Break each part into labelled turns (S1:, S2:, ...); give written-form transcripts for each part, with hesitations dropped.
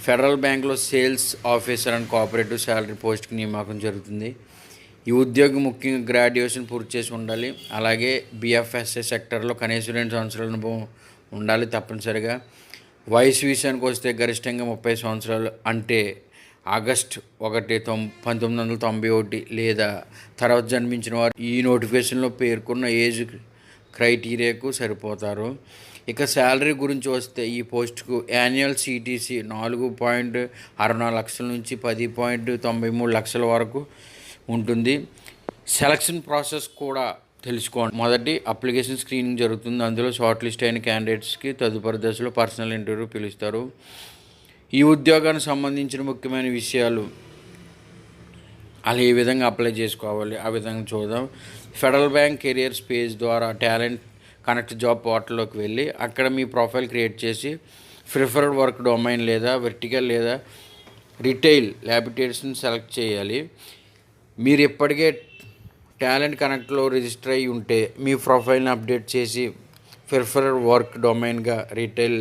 S1: Federal బ్యాంక్లో sales officer and cooperative salary పోస్ట్కి నియామకం జరుగుతుంది. ఈ ఉద్యోగి ముఖ్యంగా గ్రాడ్యుయేషన్ పూర్తి చేసి ఉండాలి. అలాగే బిఎఫ్ఎస్ఐ సెక్టర్లో కనీసం 2 సంవత్సరాల అనుభవం ఉండాలి తప్పనిసరిగా. వయసు విషయానికి వస్తే గరిష్టంగా 30 సంవత్సరాలు, అంటే ఆగస్ట్ 1, 1991 లేదా తర్వాత జన్మించిన వారు ఈ నోటిఫికేషన్లో పేర్కొన్న ఏజ్ క్రైటీరియాకు సరిపోతారు. ఇక శాలరీ గురించి వస్తే ఈ పోస్టుకు యాన్యువల్ సిటీసీ 4.64 లక్షల నుంచి 10.93 లక్షల వరకు ఉంటుంది. సెలక్షన్ ప్రాసెస్ కూడా తెలుసుకోండి. మొదటి అప్లికేషన్ స్క్రీనింగ్ జరుగుతుంది. అందులో షార్ట్ లిస్ట్ అయిన క్యాండిడేట్స్కి తదుపరి దశలో పర్సనల్ ఇంటర్వ్యూ పిలుస్తారు. ఈ ఉద్యోగానికి సంబంధించిన ముఖ్యమైన విషయాలు అలా ఏ విధంగా అప్లై చేసుకోవాలి ఆ విధంగా చూద్దాం. ఫెడరల్ బ్యాంక్ కెరియర్స్ పేజ్ ద్వారా టాలెంట్ కనెక్ట్ జాబ్ పోర్టల్లోకి వెళ్ళి అక్కడ మీ ప్రొఫైల్ క్రియేట్ చేసి ప్రిఫర్డ్ వర్క్ డొమైన్ లేదా వెర్టికల్ లేదా రిటైల్ ల్యాబిటేషన్ సెలెక్ట్ చేయాలి. మీరు ఇప్పటికే టాలెంట్ కనెక్ట్లో రిజిస్టర్ అయి ఉంటే మీ ప్రొఫైల్ని అప్డేట్ చేసి ప్రిఫర్డ్ వర్క్ డొమైన్గా రిటైల్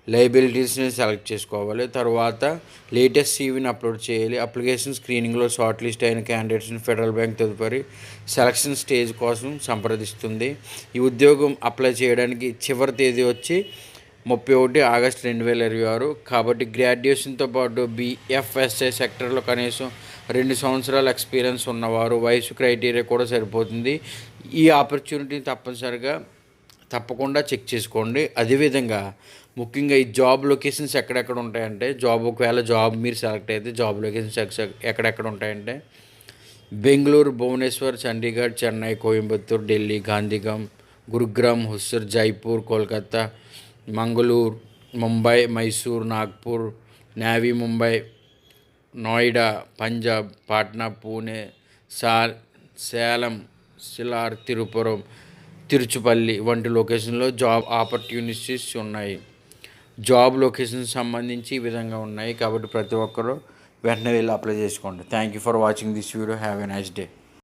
S1: లయబిలిటీస్ని సెలెక్ట్ చేసుకోవాలి. తర్వాత లేటెస్ట్ సీవీని అప్లోడ్ చేయాలి. అప్లికేషన్ స్క్రీనింగ్లో షార్ట్ లిస్ట్ అయిన క్యాండిడేట్స్ని ఫెడరల్ బ్యాంక్ తదుపరి సెలక్షన్ స్టేజ్ కోసం సంప్రదిస్తుంది. ఈ ఉద్యోగం అప్లై చేయడానికి చివరి తేదీ వచ్చి 31 ఆగస్టు 2026. కాబట్టి గ్రాడ్యుయేషన్తో పాటు బిఎఫ్ఎస్ఐ సెక్టర్లో కనీసం 2 సంవత్సరాల ఎక్స్పీరియన్స్ ఉన్నవారు, వయసు క్రైటీరియా కూడా సరిపోతుంది. ఈ ఆపర్చునిటీని తప్పకుండా చెక్ చేసుకోండి. అదేవిధంగా ముఖ్యంగా ఈ జాబ్ లొకేషన్స్ ఎక్కడెక్కడ ఉంటాయంటే, ఒకవేళ జాబ్ మీరు సెలెక్ట్ అయితే జాబ్ లొకేషన్స్ ఎక్కడెక్కడ ఉంటాయంటే బెంగళూరు, భువనేశ్వర్, చండీగఢ్, చెన్నై, కోయంబత్తూర్, ఢిల్లీ, గాంధీగామ్, గురుగ్రామ్, హుస్సర్, జైపూర్, కోల్కతా, మంగళూరు, ముంబై, మైసూర్, నాగ్పూర్, నావీ ముంబై, నోయిడా, పంజాబ్, పాట్నా, పూణే, సేలం, సిలార్, తిరుపురం, తిరుచుపల్లి వంటి లొకేషన్లో జాబ్ ఆపర్చునిటీస్ ఉన్నాయి. జాబ్ లొకేషన్స్ సంబంధించి ఈ విధంగా ఉన్నాయి. కాబట్టి ప్రతి ఒక్కరూ వెంటనే వెళ్ళి అప్లై చేసుకోండి. Thank you for watching this video. Have a nice day.